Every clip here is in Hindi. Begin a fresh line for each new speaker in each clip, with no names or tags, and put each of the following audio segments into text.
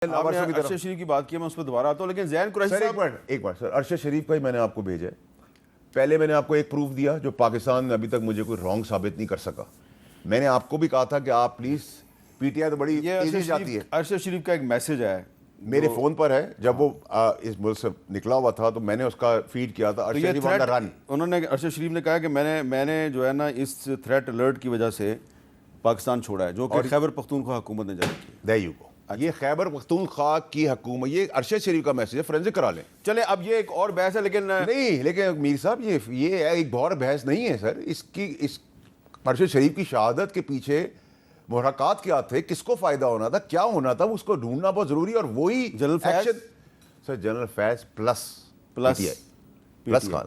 आपने अरशद शरीफ की बात की, मैं उस पर दोबारा आता हूँ, लेकिन ज़ैन कुरैशी
सर एक बार सर, अरशद शरीफ का ही मैंने आपको भेजा है। पहले मैंने आपको एक प्रूफ दिया जो पाकिस्तान अभी तक मुझे कोई रॉन्ग साबित नहीं कर सका। मैंने आपको भी कहा था कि आप प्लीज, पीटीआई तो बड़ी तेजी जाती है।
अरशद शरीफ का एक मैसेज है
मेरे फोन पर है, जब वो इस मुल्क से निकला हुआ था तो मैंने उसका फीड किया था। अरशद शरीफ ऑन द रन।
उन्होंने, अरशद शरीफ ने कहा कि मैंने जो है ना इस थ्रेट अलर्ट की वजह से पाकिस्तान छोड़ा है, जो कि खैबर पख्तूनख्वा हुकूमत ने जारी की।
There you go. ये खैबर पख्तूनख्वा की हुकूमत, ये अरशद शरीफ का मैसेज है, फोरेंसिक करा लें।
चले, अब ये एक और बहस है,
लेकिन मीर साहब ये एक और बहस नहीं है सर। इस अरशद शरीफ की शहादत के पीछे मुहर्रकात क्या थे, किसको फायदा होना था, क्या होना था, उसको ढूंढना बहुत जरूरी। और वही
general Faiz
sir, general Faiz plus Khan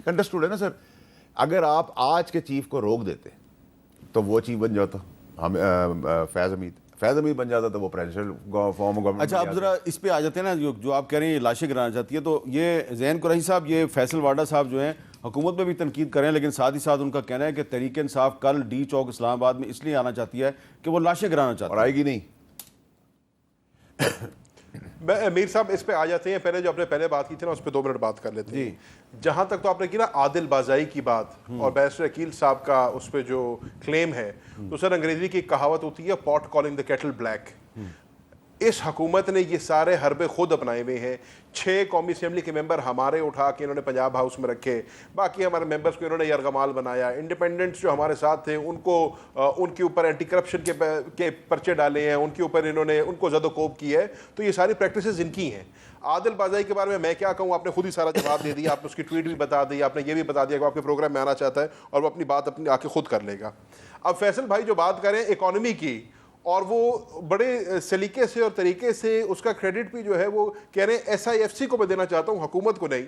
understood है ना सर। अगर आप आज के चीफ को रोक देते तो वो चीफ बन जाता, हम फैज हमीद बन जाता, तो वो प्रेसिडेंट फॉर्म गवर्नमेंट।
अच्छा, अब जरा इस पे आ जाते हैं ना, जो आप कह रहे हैं ये लाशें गिराना चाहती है, तो ये ज़ैन कुरैशी साहब, ये फैसल वाडा साहब जो हैं हुकूमत में भी तनकीद करें, लेकिन साथ ही साथ उनका कहना है कि तहरीक इंसाफ कल डी चौक इस्लामाबाद में इसलिए आना चाहती है कि वो लाशें गिराना चाहती है,
और आएगी नहीं।
मीर साहब इस पे आ जाते हैं। पहले जो आपने पहले बात की थी ना, उस पर 2 मिनट बात कर लेते हैं। जहां तक तो आपने की ना आदिल बाज़ाई की बात और बैरिस्टर अकील साहब का उस पर जो क्लेम है, तो सर अंग्रेजी की एक कहावत होती है, pot calling the kettle black. इस हुकूमत ने ये सारे हरबे खुद अपनाए हुए हैं। 6 कौमी असम्बली के मेंबर हमारे उठा के इन्होंने पंजाब हाउस में रखे, बाकी हमारे मेंबर्स को इन्होंने यरगमाल बनाया। इंडिपेंडेंट्स जो हमारे साथ थे उनको उनके ऊपर एंटी करप्शन के पर्चे डाले हैं, उनके ऊपर इन्होंने उनको ज़दोकोब की है। तो ये सारी प्रैक्टिसेस इनकी हैं। आदिल बाज़ाई के बारे में मैं क्या कहूँ, आपने खुद ही सारा जवाब दे दिया। आपने उसकी ट्वीट भी बता दी, आपने ये भी बता दिया कि आपके प्रोग्राम में आना चाहता है और वो अपनी बात अपनी आके खुद कर लेगा। अब फैसल भाई जो बात करें इकॉनमी की, और वो बड़े सलीके से और तरीके से उसका क्रेडिट भी जो है वो कह रहे हैं SIFC को मैं देना चाहता हूँ, हुकूमत को नहीं।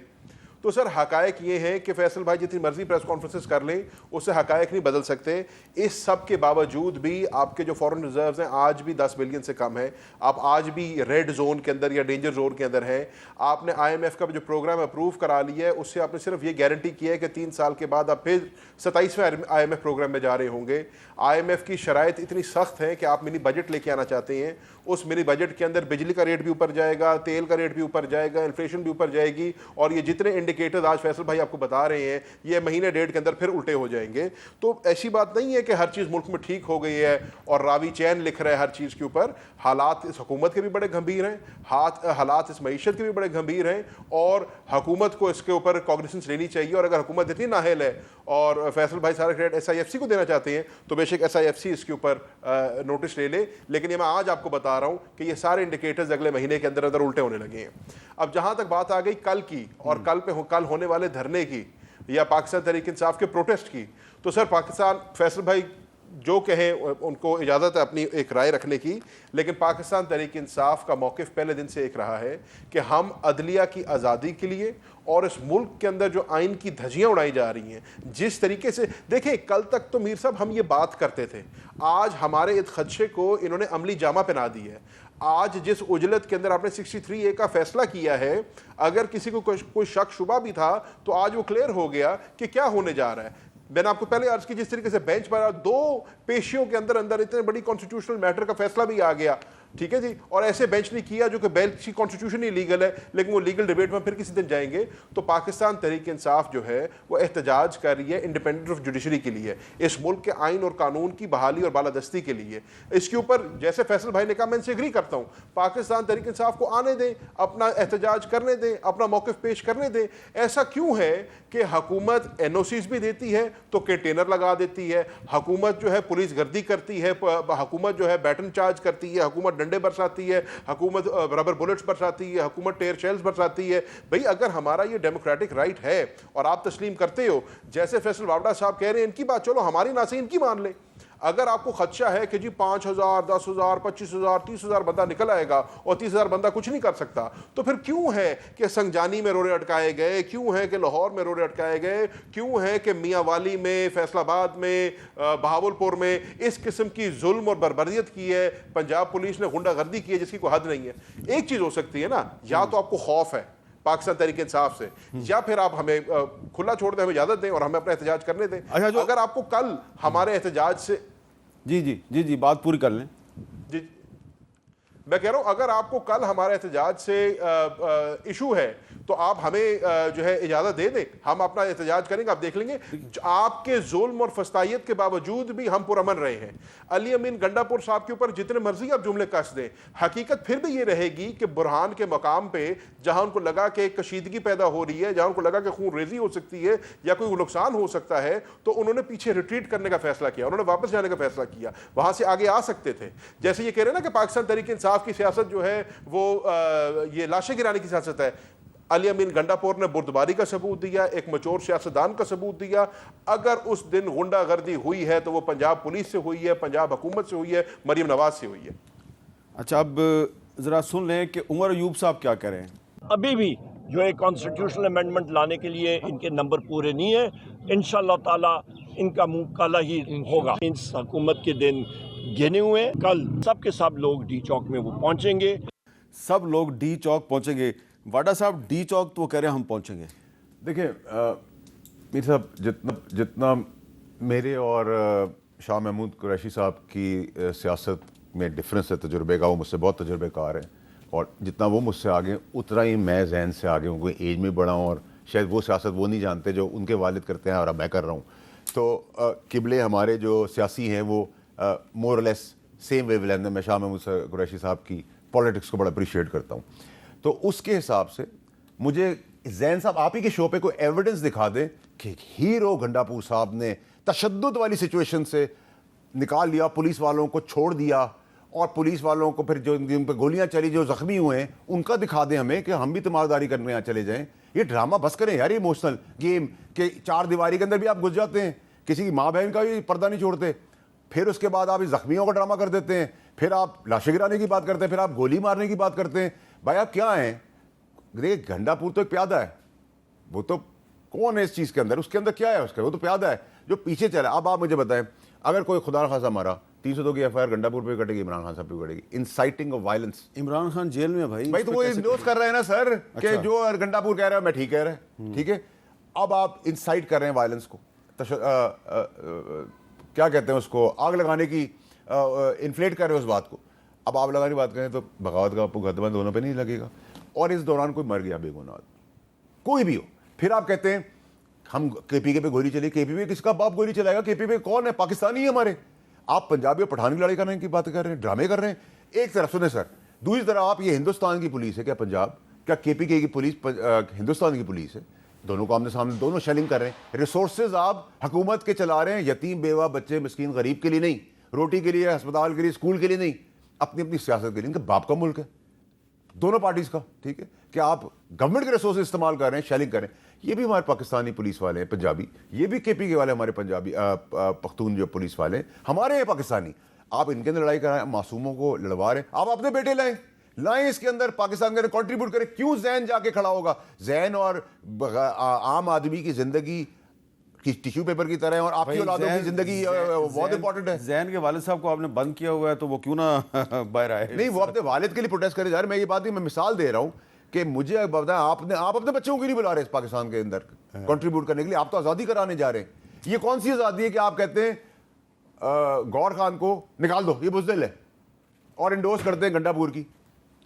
तो सर हकायक ये हैं कि फैसल भाई जितनी मर्जी प्रेस कॉन्फ्रेंसेस कर लें, उससे हकायक नहीं बदल सकते। इस सब के बावजूद भी आपके जो फॉरेन रिजर्व्स हैं आज भी 10 बिलियन से कम है। आप आज भी रेड जोन के अंदर या डेंजर जोन के अंदर हैं। आपने IMF का जो प्रोग्राम अप्रूव करा लिया है, उससे आपने सिर्फ ये गारंटी की है कि 3 साल के बाद आप फिर 27वें IMF प्रोग्राम में जा रहे होंगे। IMF की शराइत इतनी सख्त है कि आप मिनी बजट लेके आना चाहते हैं, उस मिनी बजट के अंदर बिजली का रेट भी ऊपर जाएगा, तेल का रेट भी ऊपर जाएगा, इन्फ्लेशन भी ऊपर जाएगी, और ये जितने इंडिकेटर्स आज फैसल भाई आपको बता रहे हैं ये महीने डेढ़ के अंदर फिर उल्टे हो जाएंगे। तो ऐसी बात नहीं है कि हर चीज़ मुल्क में ठीक हो गई है और रावी चैन लिख रहा है हर चीज़ के ऊपर। हालात इस हुकूमत के भी बड़े गंभीर हैं, हालात इस मईशत के भी बड़े गंभीर हैं, और हुकूमत को इसके ऊपर कॉग्निसेंस लेनी चाहिए। और अगर हुकूमत इतनी नाहल है और फैसल भाई सारा क्रेडिट SIFC को देना चाहते हैं, तो बेशक SIFC इसके ऊपर नोटिस ले ले। लेकिन ये मैं आज आपको बता रहा हूं कि ये सारे इंडिकेटर्स अगले महीने के अंदर अंदर उल्टे होने लगे हैं। अब जहां तक बात आ गई कल की और कल होने वाले धरने की या पाकिस्तान तहरीक इंसाफ के प्रोटेस्ट की, तो सर पाकिस्तान, फैसल भाई जो कहें उनको इजाज़त है अपनी एक राय रखने की, लेकिन पाकिस्तान तहरीक इंसाफ का मौक़िफ़ पहले दिन से एक रहा है कि हम अदलिया की आज़ादी के लिए और इस मुल्क के अंदर जो आइन की धज्जियाँ उड़ाई जा रही हैं, जिस तरीके से देखें, कल तक तो मीर साहब हम ये बात करते थे, आज हमारे इस खदशे को इन्होंने अमली जामा पहना दी है। आज जिस उजलत के अंदर आपने 63A का फैसला किया है, अगर किसी को कोई शक शुबा भी था तो आज वो क्लियर हो गया कि क्या होने जा रहा है। मैंने आपको पहले अर्ज की, जिस तरीके से बेंच पर 2 पेशियों के अंदर अंदर इतने बड़ी कॉन्स्टिट्यूशनल मैटर का फैसला भी आ गया, ठीक है जी, और ऐसे बेंच ने किया जो कि बेंच की कॉन्स्टिट्यूशन ही लीगल है, लेकिन वो लीगल डिबेट में फिर किसी दिन जाएंगे। तो पाकिस्तान तहरीक इंसाफ जो है वो एहतजाज कर रही है इंडिपेंडेंट ऑफ जुडिशरी के लिए, इस मुल्क के आइन और कानून की बहाली और बालादस्ती के लिए। इसके ऊपर जैसे फैसल भाई ने कहा, मैं इनसे एग्री करता हूँ, पाकिस्तान तहरीक इंसाफ को आने दें, अपना एहतजाज करने दें, अपना मौक़िफ़ पेश करने दें। ऐसा क्यों है कि हुकूमत NOCs भी देती है तो कंटेनर लगा देती है, हुकूमत जो है पुलिस गर्दी करती है, हुकूमत जो है बैटन चार्ज करती है, हुकूमत डंडे बरसाती है, हुकूमत रबर बुलेट्स बरसाती है, हुकूमत टेयर शेल्स बरसाती है। भाई अगर हमारा ये डेमोक्रेटिक राइट है और आप तस्लीम करते हो, जैसे फैसल वावड़ा साहब कह रहे हैं, इनकी बात चलो हमारी ना सही इनकी मान ले। अगर आपको खदशा है कि जी 5,000, 10,000, 25,000, 30,000 बंदा निकल आएगा और 30,000 बंदा कुछ नहीं कर सकता, तो फिर क्यों है कि संगजानी में रोड़े अटकाए गए, क्यों है कि लाहौर में रोड़े अटकाए गए, क्यों है कि मियांवाली में, फैसलाबाद में, बहावलपुर में इस किस्म की जुल्म और बर्बरियत की है, पंजाब पुलिस ने गुंडागर्दी की है जिसकी कोई हद नहीं है। एक चीज़ हो सकती है ना, या तो आपको खौफ है पाकिस्तान तहरीक इंसाफ से, या फिर आप हमें खुला छोड़ दें, हमें इजाज़त दें और हमें अपना एहतजाज करने दें। अगर आपको कल हमारे एहतजाज से
जी बात पूरी कर लें।
जी मैं कह रहा हूं अगर आपको कल हमारा एहतजाज से इशू है तो आप हमें जो है इजाजत दे दें, हम अपना एहतजाज करेंगे। आप देख लेंगे आपके जुल्म और फस्तायत के बावजूद भी हम पुरअमन रहे हैं। अली अमीन गंडापुर साहब के ऊपर जितने मर्जी आप जुमले कस दें, हकीकत फिर भी ये रहेगी कि बुरहान के मकाम पे जहां उनको लगा कि कशीदगी पैदा हो रही है, जहां उनको लगा कि खून रेजी हो सकती है या कोई नुकसान हो सकता है, तो उन्होंने पीछे रिट्रीट करने का फैसला किया, उन्होंने वापस जाने का फैसला किया। वहां से आगे आ सकते थे। जैसे ये कह रहे हैं ना कि पाकिस्तान तहरीक इंसाफ की सियासत जो है वो ये लाशें गिराने की सियासत है। अली अमीन गंडापुर ने बुर्दबारी का सबूत दिया, एक मचोर सियासतदान का सबूत दिया। अगर उस दिन गुंडागर्दी हुई है तो वो पंजाब पुलिस से हुई है, पंजाब हुकूमत से हुई है, मरियम नवाज से हुई है।
अच्छा, अब जरा सुन लें कि उमर अयूब साहब क्या कह रहे हैं।
अभी भी जो है कॉन्स्टिट्यूशनल अमेंडमेंट लाने के लिए इनके नंबर पूरे नहीं है। इंशाअल्लाह ताला इनका मुंह काला ही होगा। इस हुकूमत के दिन गिने हुए, कल सब के सब लोग डी चौक में वो पहुंचेंगे।
सब लोग डी चौक पहुंचेंगे। वाडा साहब, डी चौक तो वो कह रहे हैं हम पहुंचेंगे।
देखिए मीर साहब, जितना मेरे और शाह महमूद कुरैशी साहब की सियासत में डिफरेंस है तजुर्बे का, वो मुझसे बहुत तजुर्बेकार हैं, और जितना वो मुझसे आगे उतना ही मैं जहन से आगे हूँ, कोई एज में बड़ा हूँ, और शायद वो सियासत वो नहीं जानते जो उनके वालिद करते हैं और अब मैं कर रहा हूँ। तो किबले हमारे जो सियासी हैं वो मोर और लेस सेम वेवलेंथ है। मैं शाह महमूद कुरैशी साहब की पॉलिटिक्स को बड़ा अप्रिशिएट करता हूँ। तो उसके हिसाब से मुझे जैन साहब आप ही के शो पे कोई एविडेंस दिखा दें कि हीरो गंडापुर साहब ने तशद्दुद वाली सिचुएशन से निकाल लिया, पुलिस वालों को छोड़ दिया, और पुलिस वालों को फिर जो जिन पर गोलियां चली, जो जख्मी हुए हैं, उनका दिखा दें हमें कि हम भी तीमारदारी करने यहाँ चले जाएं। ये ड्रामा बस करें यार, ये इमोशनल गेम के चार दीवारी के अंदर भी आप घुस जाते हैं, किसी की माँ बहन का भी पर्दा नहीं छोड़ते, फिर उसके बाद आप जख्मियों का ड्रामा कर देते हैं, फिर आप लाशें गिराने की बात करते हैं, फिर आप गोली मारने की बात करते हैं। भाई आप क्या हैं? देखिए गंडापुर तो एक प्यादा है, वो तो कौन है इस चीज़ के अंदर, उसके अंदर क्या है उसका, वो तो प्यादा है जो पीछे चला। अब आप मुझे बताएं, अगर कोई खुदा खासा मारा 302 की एफआईआर गंडापुर पे कटेगी, इमरान खान साहब पे कटेगी, inciting of violence.
Imran Khan jail में भाई
तो वो इंडोर्स कर रहे हैं ना सर, कि जो गंडापुर कह रहा है मैं ठीक कह रहा है, ठीक है। अब आप इंसाइट कर रहे हैं वायलेंस को, क्या कहते हैं उसको, आग लगाने की, इन्फ्लेट कर रहे हैं उस बात को। अब आग लगाने की बात करें तो बगावत का मुकदमा दोनों पे नहीं लगेगा, और इस दौरान कोई मर गया बेगुनाह, कोई भी हो, फिर आप कहते हैं हम केपीके पे गोली चली। केपीके किसका बाप गोली चलाएगा? केपीके कौन है? पाकिस्तानी है हमारे। आप पंजाबी और पठान की लड़ाई करने की बात कर रहे हैं, ड्रामे कर रहे हैं। एक तरफ सुने सर, दूसरी तरफ आप, ये हिंदुस्तान की पुलिस है क्या पंजाब, क्या केपीके की पुलिस हिंदुस्तान की पुलिस है? दोनों को आमने सामने, दोनों शेलिंग कर रहे हैं। रिसोर्सेज आप हुकूमत के चला रहे हैं, यतीम बेवा बच्चे मिस्कीन गरीब के लिए नहीं, रोटी के लिए, अस्पताल के लिए, स्कूल के लिए नहीं, अपनी अपनी सियासत के लिए। इनके बाप का मुल्क है दोनों पार्टीज का, ठीक है। कि आप गवर्नमेंट के रिसोर्सेज इस्तेमाल कर रहे हैं, शेलिंग कर रहे हैं। ये भी हमारे पाकिस्तानी पुलिस वाले हैं पंजाबी, ये भी केपी के वाले हमारे पंजाबी पख्तून जो पुलिस वाले हैं हमारे हैं पाकिस्तानी। आप इनके अंदर लड़ाई कराएं, मासूमों को लड़वा रहे हैं। आप अपने बेटे लाएं इसके अंदर, पाकिस्तान के अंदर कंट्रीब्यूट करें। क्यों जैन जाके खड़ा होगा? जैन और आम आदमी की जिंदगी कि टिश्यू पेपर की तरह है, और आपकी औलादों की जिंदगी बहुत इंपॉर्टेंट है।
जैन के वालिद साहब को आपने बंद किया हुआ है, तो वो क्यों ना बाहर आए?
नहीं, वो अपने वालिद के लिए प्रोटेस्ट करे जा रहे। मैं ये बात नहीं, मैं मिसाल दे रहा हूँ कि मुझे बताएं, आप अपने बच्चों को नहीं बुला रहे इस पाकिस्तान के अंदर कंट्रीब्यूट करने के लिए। आप तो आज़ादी कराने जा रहे हैं। ये कौन सी आज़ादी है कि आप कहते हैं गौर खान को निकाल दो, ये बुज़दिल है, और इंडोर्स करते हैं गंडापुर की?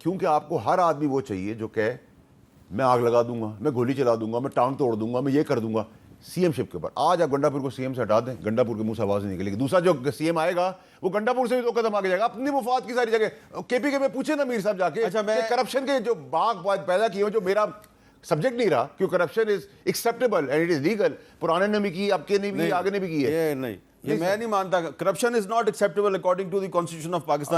क्योंकि आपको हर आदमी वो चाहिए जो कहे मैं आग लगा दूंगा, मैं गोली चला दूंगा, मैं टांग तोड़ दूंगा, मैं ये कर दूंगा सीएम शिप के ऊपर। आज आप गंडापुर को सीएम से हटा दें, गंडापुर के मुंह से आवाज नहीं निकलेगी। दूसरा जो सीएम आएगा वो गंडापुर से भी 2 कदम आगे जाएगा, अपनी मुफाद की सारी जगह। केपीके में पूछे ना मीर साहब जाके,
अच्छा, मैं
करप्शन के जो बाग पैदा किए, जो मेरा सब्जेक्ट नहीं रहा, क्योंकि corruption is acceptable and it is legal. पुराने ने भी की, अब के ने भी, आगे ने भी की है।
ये नहीं, ये मैं नहीं मानता। Corruption is not acceptable according to the constitution of Pakistan.